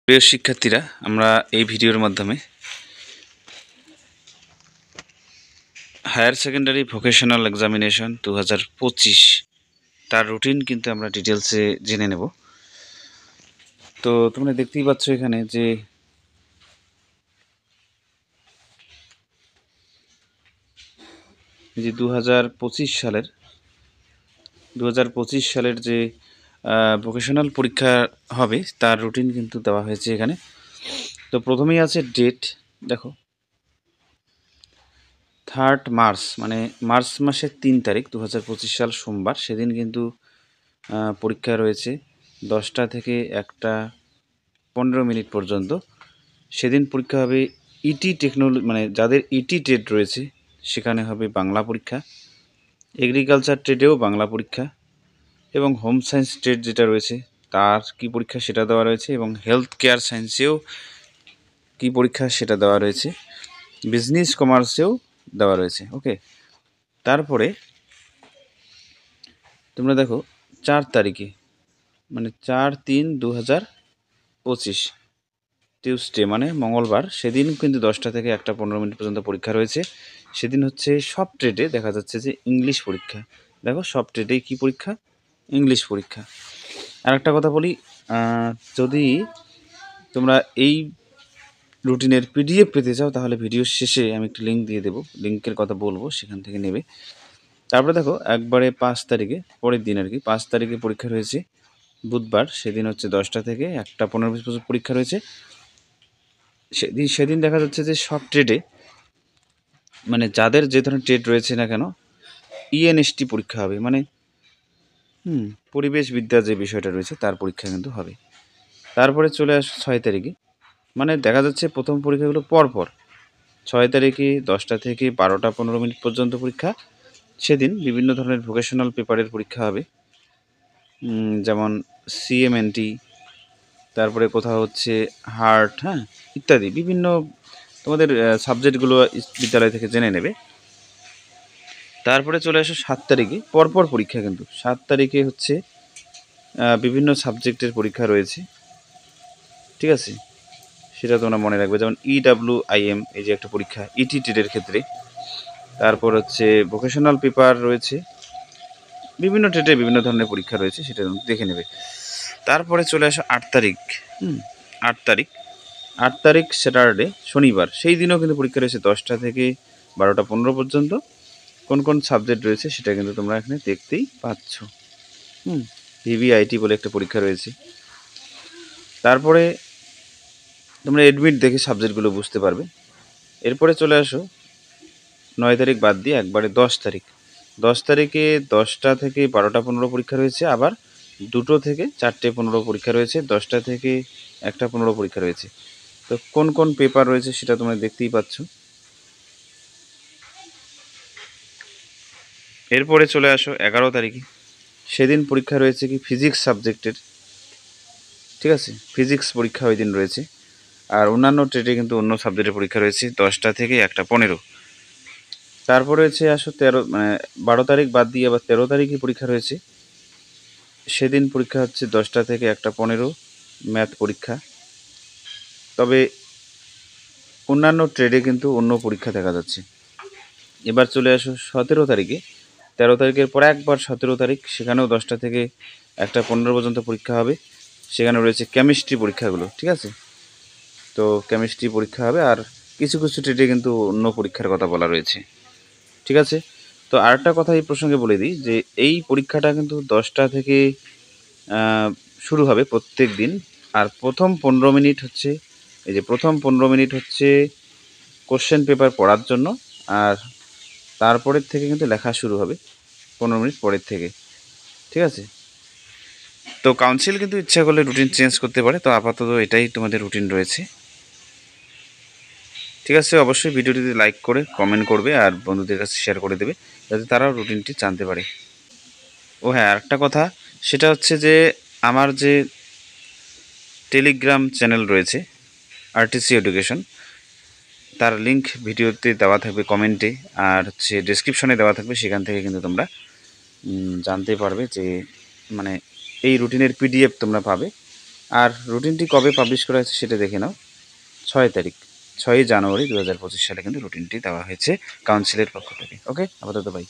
প্রিয় শিক্ষার্থীরা, আমরা এই ভিডিওর মাধ্যমে হায়ার সেকেন্ডারি ভোকেশনাল এক্সামিনেশন 2025 তার রুটিন কিন্তু আমরা ডিটেলসে জেনে নেব। তো তোমরা দেখতেই পাচ্ছ এখানে যে যে 2025 সালের যে ভোকেশনাল পরীক্ষা হবে তার রুটিন কিন্তু দেওয়া হয়েছে এখানে। তো প্রথমেই আছে ডেট, দেখো 3 মার্চ, মানে মার্চ মাসের 3 তারিখ 2025 সাল সোমবার, সেদিন কিন্তু পরীক্ষা রয়েছে 10টা থেকে 1টা 15 মিনিট পর্যন্ত। সেদিন পরীক্ষা হবে ইটি টেকনোলজি, মানে যাদের ইটি ট্রেড রয়েছে সেখানে হবে বাংলা পরীক্ষা, এগ্রিকালচার ট্রেডেও বাংলা পরীক্ষা, এবং হোম সায়েন্স ট্রেড যেটা রয়েছে তার কি পরীক্ষা সেটা দেওয়া রয়েছে, এবং হেলথ কেয়ার সায়েন্সেও কি পরীক্ষা সেটা দেওয়া রয়েছে, বিজনেস কমার্সেও দেওয়া রয়েছে। ওকে, তারপরে তোমরা দেখো 4 তারিখে, মানে 4/3/2025 টিউসডে মানে মঙ্গলবার, সেদিন কিন্তু 10টা থেকে 1টা 15 মিনিট পর্যন্ত পরীক্ষা রয়েছে। সেদিন হচ্ছে সব ট্রেডে দেখা যাচ্ছে যে ইংলিশ পরীক্ষা। দেখো সব ট্রেডে কি পরীক্ষা? ইংলিশ পরীক্ষা। আর একটা কথা বলি, যদি তোমরা এই রুটিনের পিডিএফ পেতে চাও তাহলে ভিডিওর শেষে আমি একটি লিঙ্ক দিয়ে দেবো, লিঙ্কের কথা বলবো, সেখান থেকে নেবে। তারপরে দেখো একবারে 5 তারিখে, পরের দিন আর কি, 5 তারিখে পরীক্ষা রয়েছে বুধবার, সেদিন হচ্ছে 10টা থেকে 1টা 15 মিনিট পর্যন্ত পরীক্ষা রয়েছে। সেদিন দেখা যাচ্ছে যে সব ট্রেডে, মানে যাদের যে ধরনের ট্রেড রয়েছে না কেন, ইএনএসটি পরীক্ষা হবে, মানে পরিবেশবিদ্যা যে বিষয়টা রয়েছে তার পরীক্ষা কিন্তু হবে। তারপরে চলে আসে 6 তারিখে, মানে দেখা যাচ্ছে প্রথম পরীক্ষাগুলো পরপর 6 তারিখে 10টা থেকে 12টা 15 মিনিট পর্যন্ত পরীক্ষা। সেদিন বিভিন্ন ধরনের ভোকেশনাল পেপারের পরীক্ষা হবে, যেমন সিএমএনটি, তারপরে কোথাও হচ্ছে হার্ট, ইত্যাদি বিভিন্ন তোমাদের সাবজেক্টগুলো বিদ্যালয় থেকে জেনে নেবে। তারপরে চলে আসো 7 তারিখে, পরপর পরীক্ষা কিন্তু 7 তারিখে হচ্ছে বিভিন্ন সাবজেক্টের পরীক্ষা রয়েছে, ঠিক আছে, সেটা তোমরা মনে রাখবে। যেমন EWIM, এই যে একটা পরীক্ষা ইটি ট্রেডের ক্ষেত্রে। তারপর হচ্ছে ভোকেশনাল পেপার রয়েছে, বিভিন্ন ট্রেডে বিভিন্ন ধরনের পরীক্ষা রয়েছে, সেটা দেখে নেবে। তারপরে চলে আসো 8 তারিখ, 8 তারিখ স্যাটারডে, শনিবার, সেই দিনও কিন্তু পরীক্ষা রয়েছে 10টা থেকে 12টা 15 পর্যন্ত। কোন কোন সাবজেক্ট রয়েছে সেটা কিন্তু তোমরা এখানে দেখতেই পাচ্ছ। ভিভিআইটি বলে একটা পরীক্ষা রয়েছে। তারপরে তোমরা এডমিট দেখে সাবজেক্টগুলো বুঝতে পারবে। এরপরে চলে আসো 9 তারিখ বাদ দিয়ে একবারে 10 তারিখ। 10 তারিখে 10টা থেকে 12টা 15 পরীক্ষা রয়েছে, আবার 2টো থেকে 4টে 15 পরীক্ষা রয়েছে, 10টা থেকে 1টা 15 পরীক্ষা রয়েছে। তো কোন কোন পেপার রয়েছে সেটা তোমরা দেখতেই পাচ্ছ। এরপরে চলে আসো 11 তারিখে, সেদিন পরীক্ষা রয়েছে কি ফিজিক্স সাবজেক্টের, ঠিক আছে, ফিজিক্স পরীক্ষা ওই দিন রয়েছে। আর অন্যান্য ট্রেডে কিন্তু অন্য সাবজেক্টের পরীক্ষা রয়েছে 10টা থেকে 1টা 15। তারপরে হচ্ছে আসো 12 তারিখ বাদ দিয়ে আবার 13 তারিখে পরীক্ষা রয়েছে। সেদিন পরীক্ষা হচ্ছে 10টা থেকে 1টা 15 ম্যাথ পরীক্ষা। তবে অন্যান্য ট্রেডে কিন্তু অন্য পরীক্ষা দেখা যাচ্ছে। এবার চলে আসো 17 তারিখে, 13 তারিখের পর একবার 17 তারিখ, সেখানেও 10টা থেকে 1টা 15 পর্যন্ত পরীক্ষা হবে। সেখানে রয়েছে কেমিস্ট্রি পরীক্ষাগুলো, ঠিক আছে। তো কেমিস্ট্রি পরীক্ষা হবে, আর কিছু কিছু ট্রেডে কিন্তু অন্য পরীক্ষার কথা বলা রয়েছে, ঠিক আছে। তো আরেকটা কথা এই প্রসঙ্গে বলে দিই যে এই পরীক্ষাটা কিন্তু 10টা থেকে শুরু হবে প্রত্যেক দিন। আর প্রথম 15 মিনিট হচ্ছে, এই যে প্রথম 15 মিনিট হচ্ছে কোশ্চেন পেপার পড়ার জন্য, আর তারপরের থেকে কিন্তু লেখা শুরু হবে 15 মিনিট পরের থেকে, ঠিক আছে। তো কাউন্সিল কিন্তু ইচ্ছা করলে রুটিন চেঞ্জ করতে পারে, তো আপাতত এটাই তোমাদের রুটিন রয়েছে, ঠিক আছে। অবশ্যই ভিডিওটিতে লাইক করে কমেন্ট করবে আর বন্ধুদের কাছে শেয়ার করে দেবে, যাতে তারাও রুটিনটি জানতে পারে। ও হ্যাঁ, আরেকটা কথা, সেটা হচ্ছে যে আমার যে টেলিগ্রাম চ্যানেল রয়েছে আরটিসি এডুকেশন, তার লিঙ্ক ভিডিওতে দেওয়া থাকবে কমেন্টে, আর হচ্ছে ডেসক্রিপশনে দেওয়া থাকবে, সেখান থেকে কিন্তু তোমরা জানতে পারবে যে মানে এই রুটিনের পিডিএফ তোমরা পাবে। আর রুটিনটি কবে পাবলিশ করা হয়েছে সেটা দেখে নাও। 6 তারিখ, 6ই জানুয়ারি 2025 সালে কিন্তু রুটিনটি দেওয়া হয়েছে কাউন্সিলের পক্ষ থেকে। ওকে, আপাতত বাই।